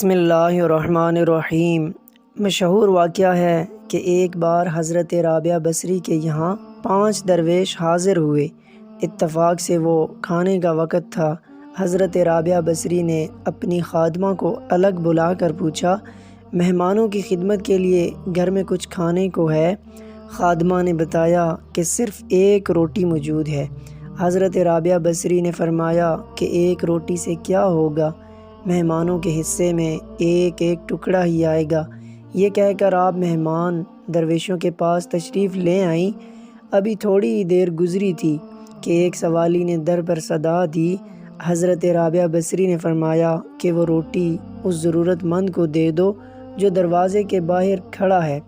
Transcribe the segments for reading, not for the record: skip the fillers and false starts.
بسم اللہ الرحمن الرحیم۔ مشہور واقعہ ہے کہ ایک بار حضرت رابعہ بصری کے یہاں 5 درویش حاضر ہوئے۔ اتفاق سے وہ کھانے کا وقت تھا۔ حضرت رابعہ بصری نے اپنی خادمہ کو الگ بلا کر پوچھا، مہمانوں کی خدمت کے لیے گھر میں کچھ کھانے کو ہے؟ خادمہ نے بتایا کہ صرف 1 روٹی موجود ہے۔ حضرت رابعہ بصری نے فرمایا کہ 1 روٹی سے کیا ہوگا، مہمانوں کے حصے میں ایک ٹکڑا ہی آئے گا۔ یہ کہہ کر آپ مہمان درویشوں کے پاس تشریف لے آئیں۔ ابھی تھوڑی ہی دیر گزری تھی کہ ایک سوالی نے در پر صدا دی۔ حضرت رابعہ بصری نے فرمایا کہ وہ روٹی اس ضرورت مند کو دے دو جو دروازے کے باہر کھڑا ہے۔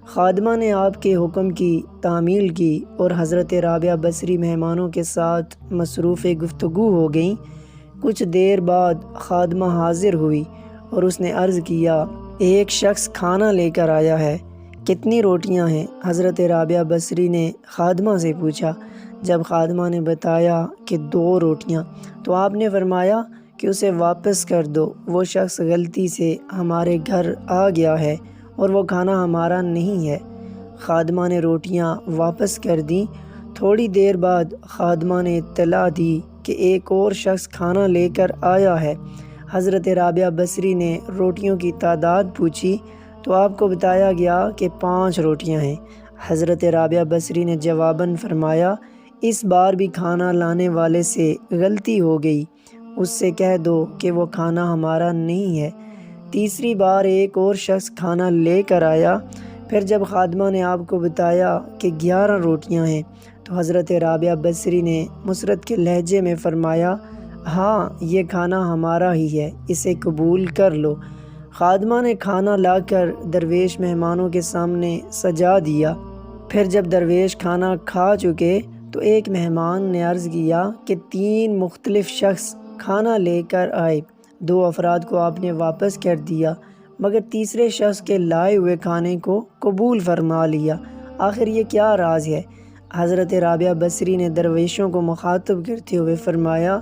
خادمہ نے آپ کے حکم کی تعمیل کی اور حضرت رابعہ بصری مہمانوں کے ساتھ مصروف گفتگو ہو گئیں۔ کچھ دیر بعد خادمہ حاضر ہوئی اور اس نے عرض کیا، ایک شخص کھانا لے کر آیا ہے، کتنی روٹیاں ہیں؟ حضرت رابعہ بصری نے خادمہ سے پوچھا۔ جب خادمہ نے بتایا کہ 2 روٹیاں، تو آپ نے فرمایا کہ اسے واپس کر دو، وہ شخص غلطی سے ہمارے گھر آ گیا ہے اور وہ کھانا ہمارا نہیں ہے۔ خادمہ نے روٹیاں واپس کر دیں۔ تھوڑی دیر بعد خادمہ نے اطلاع دی کہ ایک اور شخص کھانا لے کر آیا ہے۔ حضرت رابعہ بصری نے روٹیوں کی تعداد پوچھی تو آپ کو بتایا گیا کہ 5 روٹیاں ہیں۔ حضرت رابعہ بصری نے جواباً فرمایا، اس بار بھی کھانا لانے والے سے غلطی ہو گئی، اس سے کہہ دو کہ وہ کھانا ہمارا نہیں ہے۔ تیسری بار ایک اور شخص کھانا لے کر آیا۔ پھر جب خادمہ نے آپ کو بتایا کہ 11 روٹیاں ہیں، تو حضرت رابعہ بصری نے مسرت کے لہجے میں فرمایا، ہاں یہ کھانا ہمارا ہی ہے، اسے قبول کر لو۔ خادمہ نے کھانا لا کر درویش مہمانوں کے سامنے سجا دیا۔ پھر جب درویش کھانا کھا چکے تو ایک مہمان نے عرض کیا کہ 3 مختلف شخص کھانا لے کر آئے، 2 افراد کو آپ نے واپس کر دیا مگر تیسرے شخص کے لائے ہوئے کھانے کو قبول فرما لیا، آخر یہ کیا راز ہے؟ حضرت رابعہ بصری نے درویشوں کو مخاطب کرتے ہوئے فرمایا،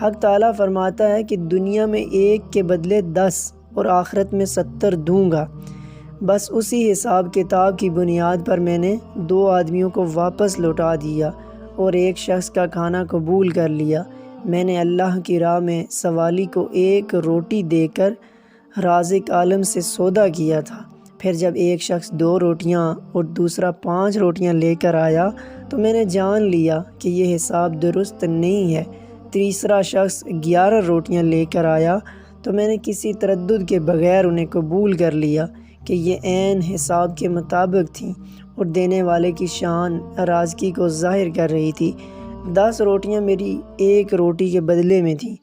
حق تعالیٰ فرماتا ہے کہ دنیا میں 1 کے بدلے 10 اور آخرت میں 70 دوں گا۔ بس اسی حساب کتاب کی بنیاد پر میں نے 2 آدمیوں کو واپس لوٹا دیا اور 1 شخص کا کھانا قبول کر لیا۔ میں نے اللہ کی راہ میں سوالی کو 1 روٹی دے کر رازق عالم سے سودا کیا تھا۔ پھر جب ایک شخص 2 روٹیاں اور دوسرا 5 روٹیاں لے کر آیا تو میں نے جان لیا کہ یہ حساب درست نہیں ہے۔ تیسرا شخص 11 روٹیاں لے کر آیا تو میں نے کسی تردد کے بغیر انہیں قبول کر لیا کہ یہ عین حساب کے مطابق تھیں اور دینے والے کی شان رازقی کو ظاہر کر رہی تھی۔ 10 روٹیاں میری 1 روٹی کے بدلے میں تھیں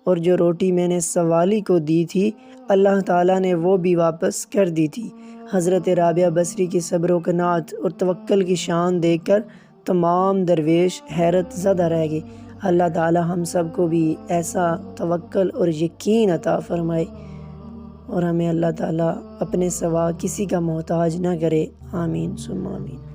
اور جو روٹی میں نے سوالی کو دی تھی اللہ تعالیٰ نے وہ بھی واپس کر دی تھی۔ حضرت رابعہ بصری کی صبر و قناعت اور توکل کی شان دیکھ کر تمام درویش حیرت زدہ رہ گئے۔ اللہ تعالیٰ ہم سب کو بھی ایسا توکل اور یقین عطا فرمائے اور ہمیں اللہ تعالیٰ اپنے سوا کسی کا محتاج نہ کرے۔ آمین ثم آمین۔